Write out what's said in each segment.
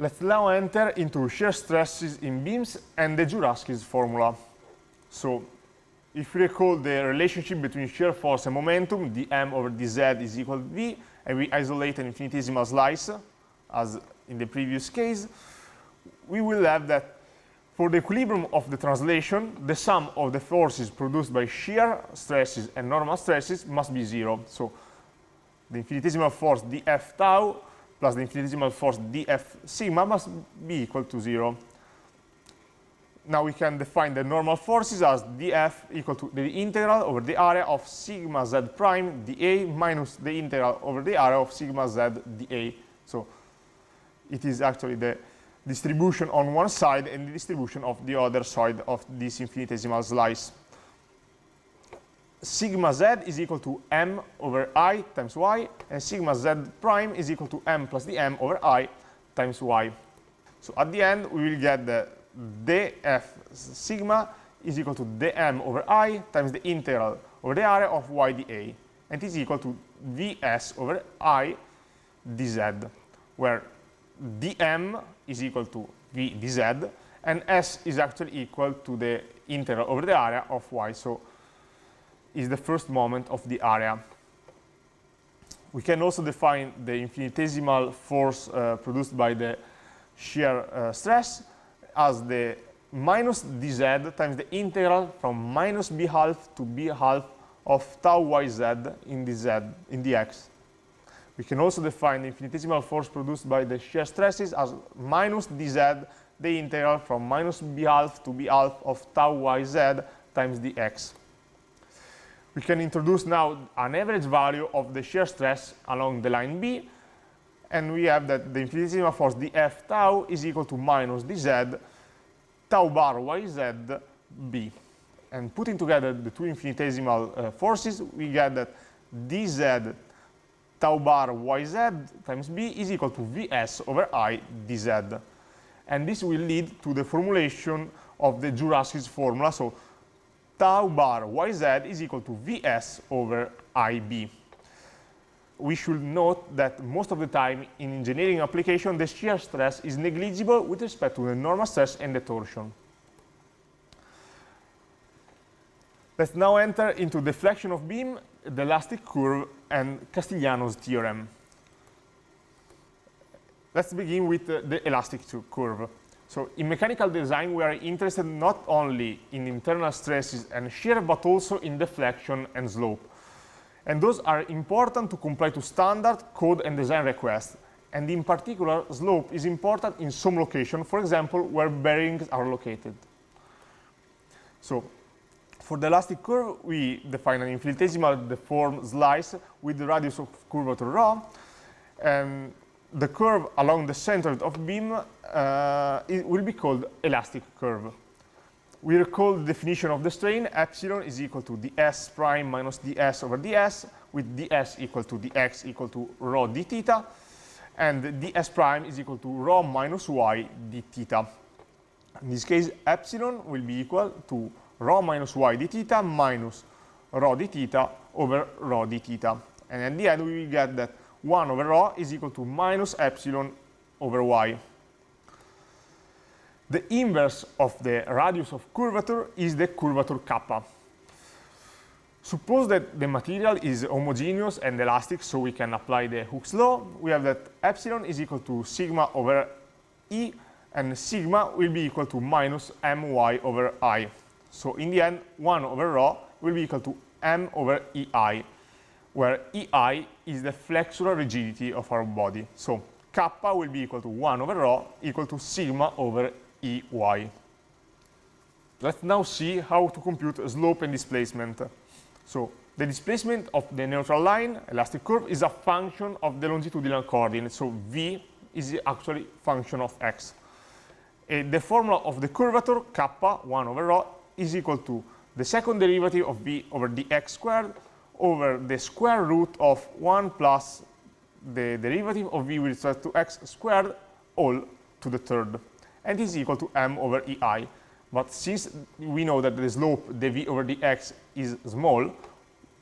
Let's now enter into shear stresses in beams and the Jourawski's formula. So, if we recall the relationship between shear force and momentum, dm over dz is equal to v, and we isolate an infinitesimal slice, as in the previous case, we will have that for the equilibrium of the translation, the sum of the forces produced by shear stresses and normal stresses must be 0. So, the infinitesimal force df tau plus the infinitesimal force df sigma must be equal to 0. Now we can define the normal forces as df equal to the integral over the area of sigma z prime dA minus the integral over the area of sigma z dA. So it is actually the distribution on one side and the distribution of the other side of this infinitesimal slice. Sigma z is equal to m over I times y, and sigma z prime is equal to m plus dm over I times y. So at the end, we will get the df sigma is equal to dm over I times the integral over the area of y dA, and it is equal to vs over I dz, where dm is equal to v dz, and s is actually equal to the integral over the area of y. So is the first moment of the area. We can also define the infinitesimal force produced by the shear stress as the minus dz times the integral from minus b half to b half of tau yz in the x. We can also define the infinitesimal force produced by the shear stresses as minus dz, the integral from minus b half to b half of tau yz times the x. We can introduce now an average value of the shear stress along the line B, and we have that the infinitesimal force df tau is equal to minus dz tau bar yz b. And putting together the two infinitesimal forces, we get that dz tau bar yz times b is equal to vs over I dz. And this will lead to the formulation of the Jourawski's formula. So tau bar yz is equal to vs over IB. We should note that most of the time in engineering application, the shear stress is negligible with respect to the normal stress and the torsion. Let's now enter into deflection of beam, the elastic curve, and Castigliano's theorem. Let's begin with the elastic curve. So in mechanical design, we are interested not only in internal stresses and shear, but also in deflection and slope. And those are important to comply to standard code and design requests. And in particular, slope is important in some location, for example, where bearings are located. So for the elastic curve, we define an infinitesimal deformed slice with the radius of curvature ρ, and the curve along the center of beam it will be called elastic curve. We recall the definition of the strain. Epsilon is equal to ds prime minus ds over ds, with ds equal to dx equal to rho d theta, and ds prime is equal to rho minus y d theta. In this case, epsilon will be equal to rho minus y d theta minus rho d theta over rho d theta. And at the end, we will get that 1 over rho is equal to minus epsilon over y. The inverse of the radius of curvature is the curvature kappa. Suppose that the material is homogeneous and elastic, so we can apply the Hooke's law. We have that epsilon is equal to sigma over E, and sigma will be equal to minus my over I. So in the end, 1 over rho will be equal to m over EI, where EI is the flexural rigidity of our body. So kappa will be equal to 1 over rho equal to sigma over EY. Let's now see how to compute slope and displacement. So the displacement of the neutral line, elastic curve, is a function of the longitudinal coordinate. So V is actually function of x. The formula of the curvature, kappa, 1 over rho, is equal to the second derivative of V over dx squared over the square root of 1 plus the derivative of V with respect to x squared, all to the third. And is equal to m over EI. But since we know that the slope, dv over dx, is small,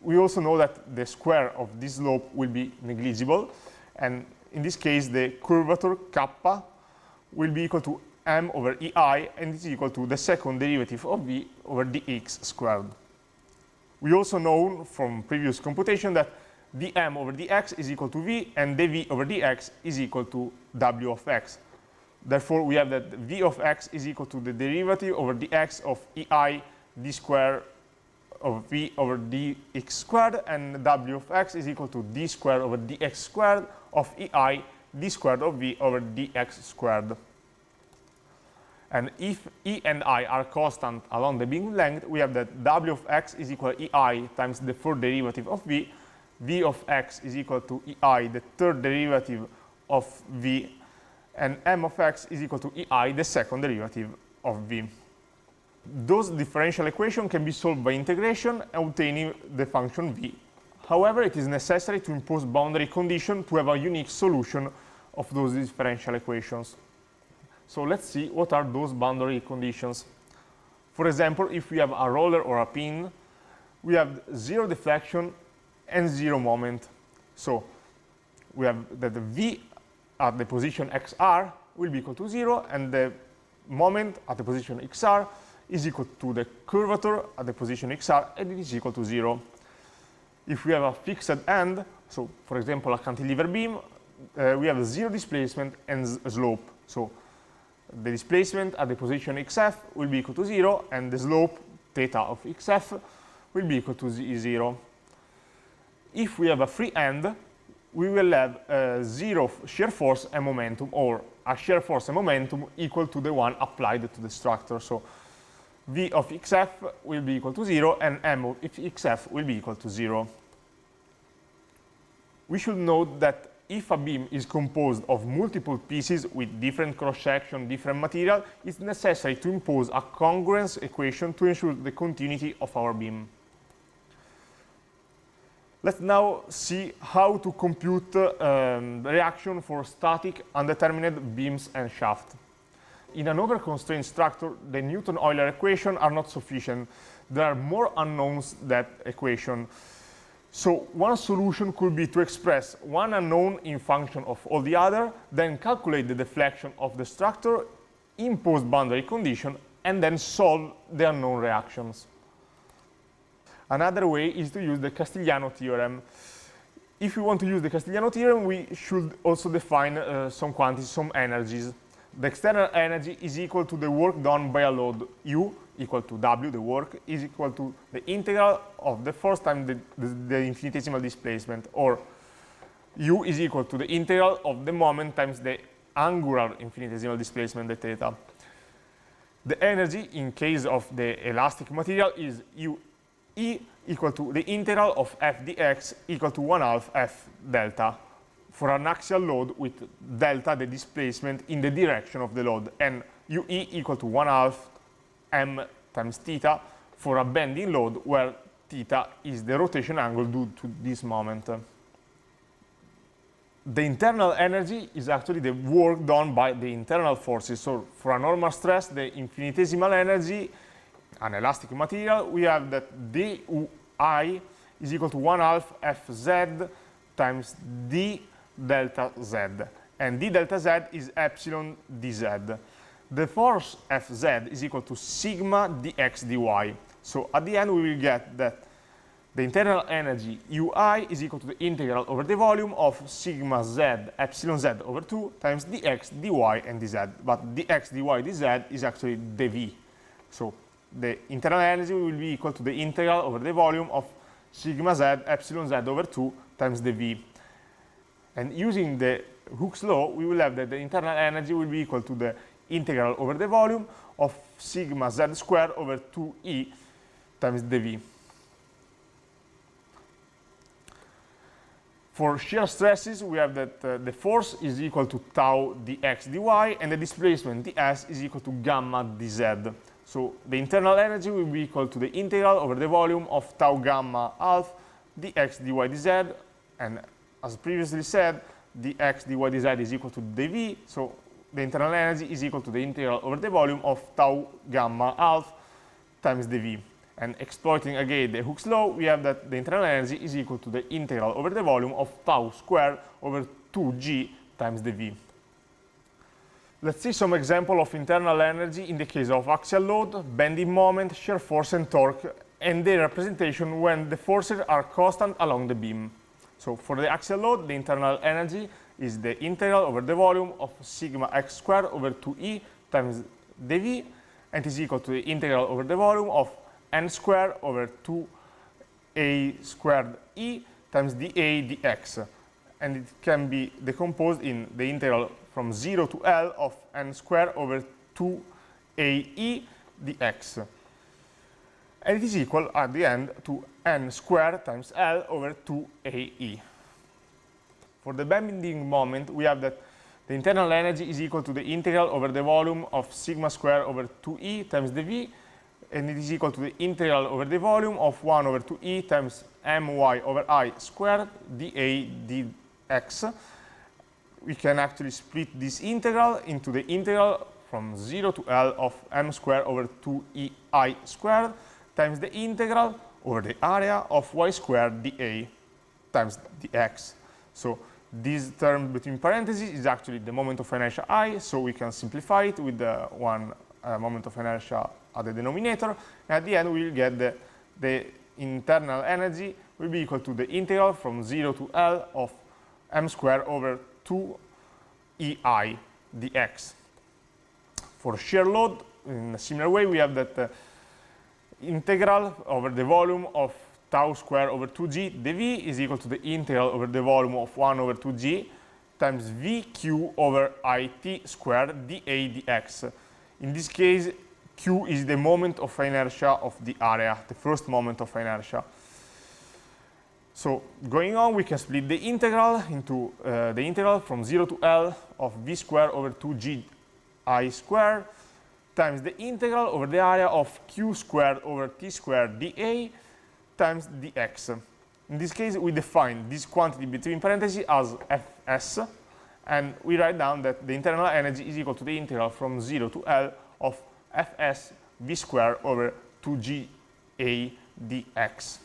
we also know that the square of this slope will be negligible. And in this case, the curvature kappa will be equal to m over ei, and is equal to the second derivative of v over dx squared. We also know from previous computation that dm over dx is equal to v, and dv over dx is equal to w of x. Therefore, we have that v of x is equal to the derivative over dx of ei d squared of v over dx squared, and w of x is equal to d squared over dx squared of ei d squared of v over dx squared. And if e and I are constant along the beam length, we have that w of x is equal to ei times the fourth derivative of v, v of x is equal to ei, the third derivative of v, and m of x is equal to ei, the second derivative of v. Those differential equations can be solved by integration, obtaining the function v. However, it is necessary to impose boundary conditions to have a unique solution of those differential equations. So let's see what are those boundary conditions. For example, if we have a roller or a pin, we have zero deflection and zero moment. So we have that the v at the position xr will be equal to 0, and the moment at the position xr is equal to the curvature at the position xr, and it is equal to 0. If we have a fixed end, so for example a cantilever beam, we have zero displacement and slope. So the displacement at the position xf will be equal to 0, and the slope theta of xf will be equal to 0. If we have a free end, we will have zero shear force and momentum, or a shear force and momentum equal to the one applied to the structure. So v of xf will be equal to 0, and m of xf will be equal to 0. We should note that if a beam is composed of multiple pieces with different cross-section, different material, it's necessary to impose a congruence equation to ensure the continuity of our beam. Let's now see how to compute the reaction for static, undeterminate beams and shaft. In an over-constrained structure, the Newton-Euler equations are not sufficient. There are more unknowns than that equation. So one solution could be to express one unknown in function of all the other, then calculate the deflection of the structure, impose boundary condition, and then solve the unknown reactions. Another way is to use the Castigliano Theorem. If we want to use the Castigliano Theorem, we should also define some quantities, some energies. The external energy is equal to the work done by a load U, equal to W, the work, is equal to the integral of the force times the infinitesimal displacement, or U is equal to the integral of the moment times the angular infinitesimal displacement, the theta. The energy, in case of the elastic material, is UE equal to the integral of f dx equal to 1/2 f delta, for an axial load with delta, the displacement, in the direction of the load, and UE equal to 1/2 m times theta for a bending load where theta is the rotation angle due to this moment. The internal energy is actually the work done by the internal forces. So for a normal stress, the infinitesimal energy, an elastic material, we have that dUi is equal to 1/2 Fz times d delta z, and d delta z is epsilon dz. The force Fz is equal to sigma dx dy. So at the end we will get that the internal energy Ui is equal to the integral over the volume of sigma z epsilon z over 2 times dx dy and dz. But dx dy dz is actually dv. So the internal energy will be equal to the integral over the volume of sigma z epsilon z over 2 times dv. And using the Hooke's law, we will have that the internal energy will be equal to the integral over the volume of sigma z squared over 2e times dv. For shear stresses, we have that the force is equal to tau dx dy, and the displacement ds is equal to gamma dz. So the internal energy will be equal to the integral over the volume of tau gamma half dx dy dz, and as previously said, dx dy dz is equal to dv, so the internal energy is equal to the integral over the volume of tau gamma half times dv. And exploiting again the Hooke's law, we have that the internal energy is equal to the integral over the volume of tau squared over 2g times dv. Let's see some example of internal energy in the case of axial load, bending moment, shear force and torque, and their representation when the forces are constant along the beam. So for the axial load, the internal energy is the integral over the volume of sigma x squared over 2e times dv, and is equal to the integral over the volume of n squared over 2a squared e times dA dx. And it can be decomposed in the integral from 0 to L of n squared over 2ae dx. And it is equal at the end to n squared times L over 2ae. For the bending moment, we have that the internal energy is equal to the integral over the volume of sigma squared over 2e times dv, and it is equal to the integral over the volume of 1 over 2e times my over I squared dA dx. We can actually split this integral into the integral from 0 to L of m squared over 2ei squared times the integral over the area of y squared dA times dx. So this term between parentheses is actually the moment of inertia I, so we can simplify it with the one moment of inertia at the denominator, and at the end we will get the internal energy will be equal to the integral from 0 to L of m squared over 2ei dx. For shear load, in a similar way, we have that integral over the volume of tau squared over 2g dv is equal to the integral over the volume of 1 over 2g times vq over it squared dA dx. In this case, q is the moment of inertia of the area, the first moment of inertia. So going on, we can split the integral into the integral from 0 to L of v squared over 2g I squared times the integral over the area of q squared over t squared dA times dx. In this case, we define this quantity between parentheses as fs, and we write down that the internal energy is equal to the integral from 0 to L of fs v squared over 2ga dx.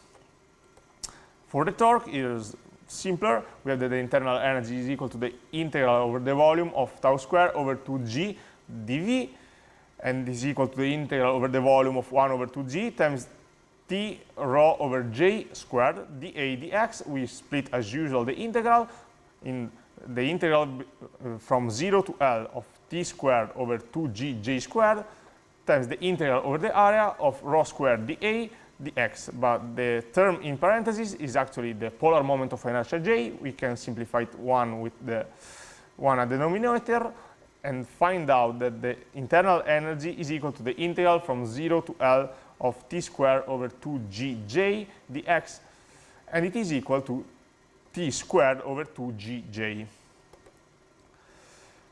For the torque, it is simpler. We have that the internal energy is equal to the integral over the volume of tau squared over 2g dv, and is equal to the integral over the volume of 1 over 2g times t rho over j squared dA dx. We split as usual the integral in the integral from 0 to L of t squared over 2g j squared times the integral over the area of rho squared dA dx. But the term in parentheses is actually the polar moment of inertia j. We can simplify it one with the one at the denominator and find out that the internal energy is equal to the integral from 0 to L of t squared over 2gj dx, and it is equal to t squared over 2gj.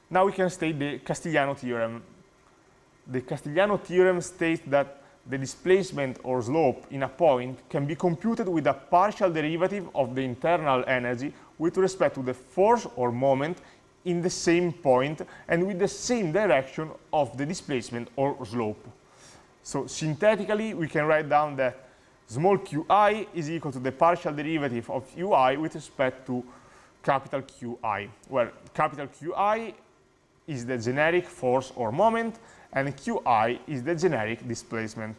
Now we can state the Castigliano theorem. The Castigliano theorem states that the displacement or slope in a point can be computed with a partial derivative of the internal energy with respect to the force or moment in the same point and with the same direction of the displacement or slope. So synthetically, we can write down that small qi is equal to the partial derivative of ui with respect to capital Qi, where capital Qi is the generic force or moment, and Qi is the generic displacement.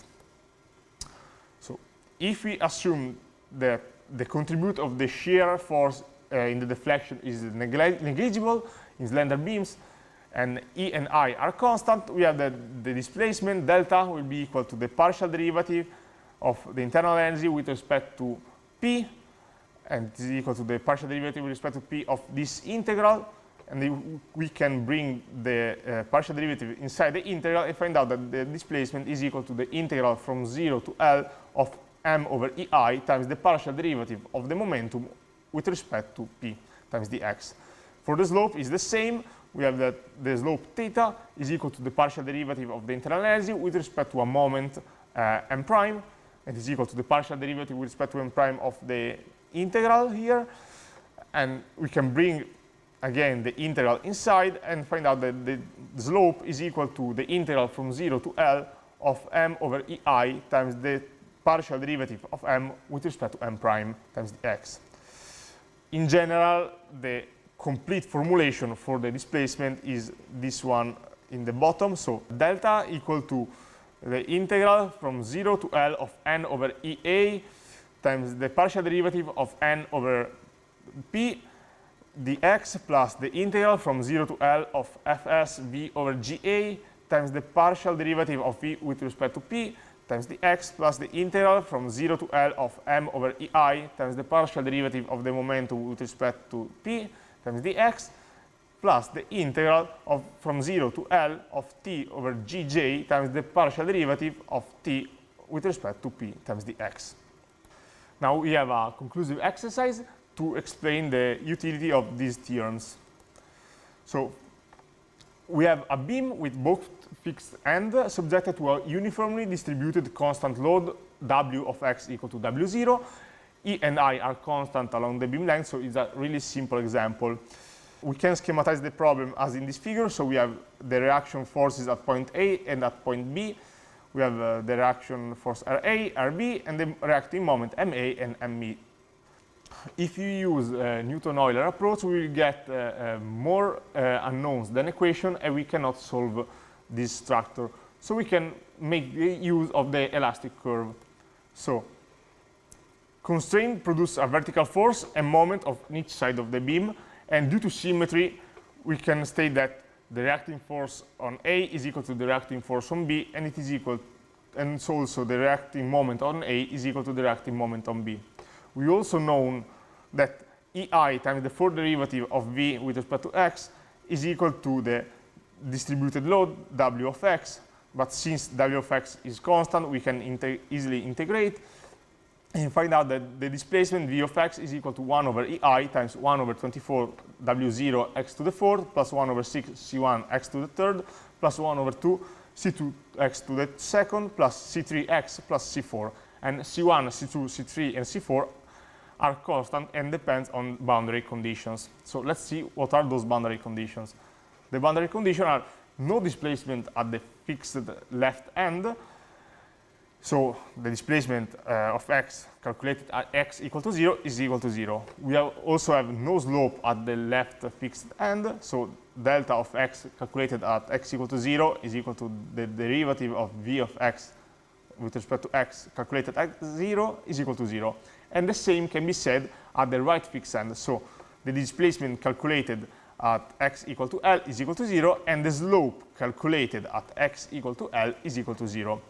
So if we assume that the contribute of the shear force in the deflection is negligible in slender beams, and E and I are constant, we have that the displacement delta will be equal to the partial derivative of the internal energy with respect to P, and it is equal to the partial derivative with respect to P of this integral, and we can bring the partial derivative inside the integral and find out that the displacement is equal to the integral from 0 to L of m over EI times the partial derivative of the momentum with respect to P times dx. For the slope is the same. We have that the slope theta is equal to the partial derivative of the internal energy with respect to a moment m prime, and is equal to the partial derivative with respect to m prime of the integral here, and we can bring again the integral inside and find out that the slope is equal to the integral from 0 to L of m over EI times the partial derivative of m with respect to m prime times dx. In general, the complete formulation for the displacement is this one in the bottom. So delta equal to the integral from 0 to L of n over EA times the partial derivative of n over P dx plus the integral from 0 to L of Fs V over Ga times the partial derivative of V with respect to P times the x plus the integral from 0 to L of m over EI times the partial derivative of the momentum with respect to P times the x plus the integral of from 0 to L of t over Gj times the partial derivative of t with respect to P times the x. Now we have a conclusive exercise to explain the utility of these theorems. So we have a beam with both fixed end subjected to a uniformly distributed constant load W of x equal to W0. E and I are constant along the beam length, so it's a really simple example. We can schematize the problem as in this figure, so we have the reaction forces at point A and at point B. We have the reaction force Ra, Rb, and the reacting moment Ma and Me. If you use Newton-Euler approach, we will get more unknowns than equation, and we cannot solve this structure. So we can make use of the elastic curve. So constraint produce a vertical force and moment on each side of the beam, and due to symmetry, we can state that the reacting force on A is equal to the reacting force on B, and it is equal, and so also the reacting moment on A is equal to the reacting moment on B. We also know that EI times the fourth derivative of V with respect to x is equal to the distributed load W of x, but since W of x is constant, we can easily integrate and find out that the displacement V of x is equal to 1 over EI times 1 over 24 W0 x to the fourth plus 1 over 6 C1 x to the third plus 1 over 2 C2 x to the second plus C3 x plus C4. And C1, C2, C3, and C4 are constant and depends on boundary conditions. So let's see what are those boundary conditions. The boundary conditions are no displacement at the fixed left end. So the displacement of x calculated at x equal to 0 is equal to 0. We also have no slope at the left fixed end. So delta of x calculated at x equal to 0 is equal to the derivative of v of x with respect to x calculated at 0 is equal to 0. And the same can be said at the right fixed end. So the displacement calculated at x equal to L is equal to 0, and the slope calculated at x equal to L is equal to 0.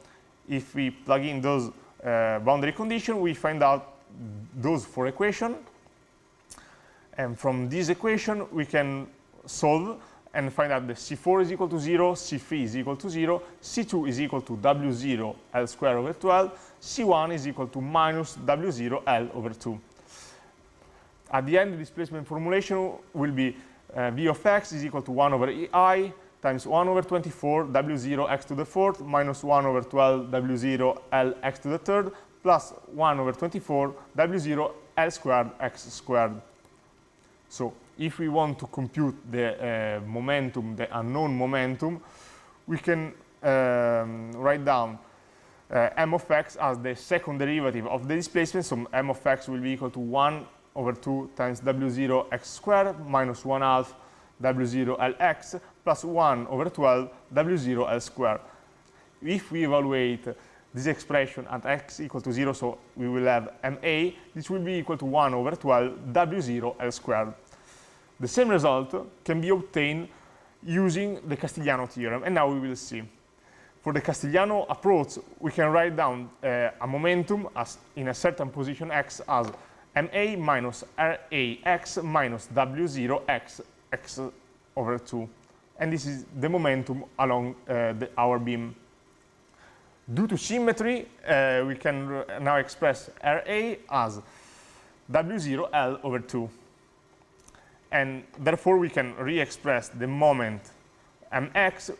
If we plug in those boundary conditions, we find out those four equations. And from this equation, we can solve and find out that C4 is equal to 0, C3 is equal to 0, C2 is equal to W0 L squared over 12, C1 is equal to minus W0 L over 2. At the end, the displacement formulation will be V of x is equal to 1 over EI times 1 over 24 W0 x to the fourth minus 1 over 12 W0 L x to the third plus 1 over 24 W0 L squared x squared. So if we want to compute the momentum, the unknown momentum, we can write down m of x as the second derivative of the displacement. So m of x will be equal to 1 over 2 times W0 x squared minus 1/2 W0 Lx plus 1 over 12 W0 L squared. If we evaluate this expression at x equal to 0, so we will have ma, this will be equal to 1 over 12 W0 L squared. The same result can be obtained using the Castigliano theorem, and now we will see. For the Castigliano approach, we can write down a momentum as in a certain position x as ma minus rax minus W0 x over 2. And this is the momentum along our beam. Due to symmetry, we can now express Ra as W0 L over 2. And therefore, we can re-express the moment mx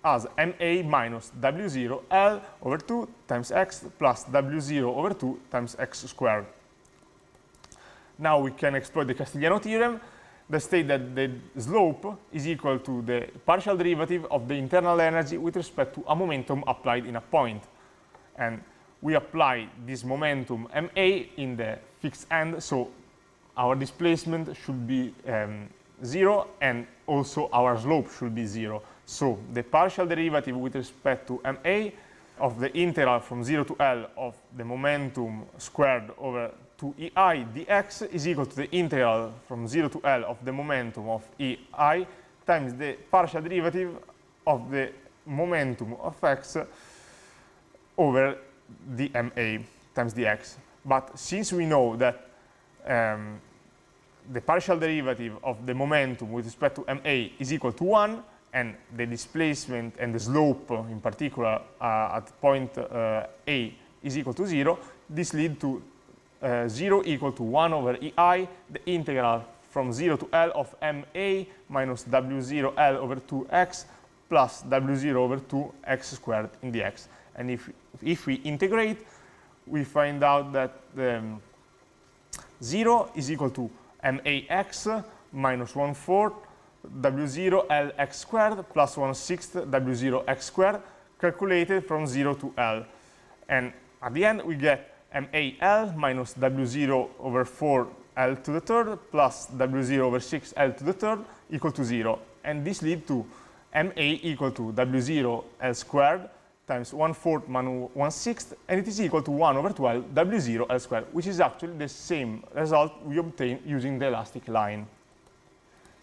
as ma minus W0 L over 2 times x plus W0 over 2 times x squared. Now we can exploit the Castigliano theorem that states that the slope is equal to the partial derivative of the internal energy with respect to a momentum applied in a point. And we apply this momentum ma in the fixed end, so our displacement should be 0, and also our slope should be 0. So the partial derivative with respect to MA of the integral from 0 to L of the momentum squared over 2EI dx is equal to the integral from 0 to L of the momentum of EI times the partial derivative of the momentum of x over the MA times dx. But since we know that the partial derivative of the momentum with respect to MA is equal to 1, and the displacement and the slope in particular at point A is equal to 0, this leads to 0 equal to 1 over EI, the integral from 0 to L of MA minus W0 L over 2x plus W0 over 2x squared in dx. And if we integrate, we find out that 0 is equal to MAX minus 1/4 W0 Lx squared plus 1/6 W0 x squared calculated from 0 to L. And at the end, we get MAL minus W0 over 4 L to the third plus W0 over 6 L to the third equal to 0. And this leads to MA equal to W0 L squared times 1/4 minus 1/6, and it is equal to 1 over 12 W0 L squared, which is actually the same result we obtained using the elastic line.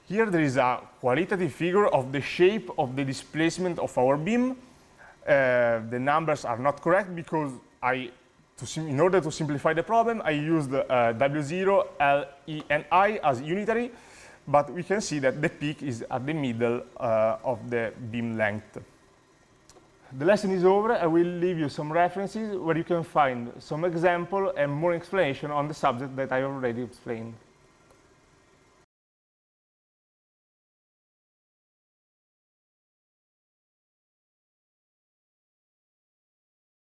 Here there is a qualitative figure of the shape of the displacement of our beam. The numbers are not correct because in order to simplify the problem, I used W0, L, E, and I as unitary, but we can see that the peak is at the middle of the beam length. The lesson is over. I will leave you some references where you can find some example and more explanation on the subject that I already explained.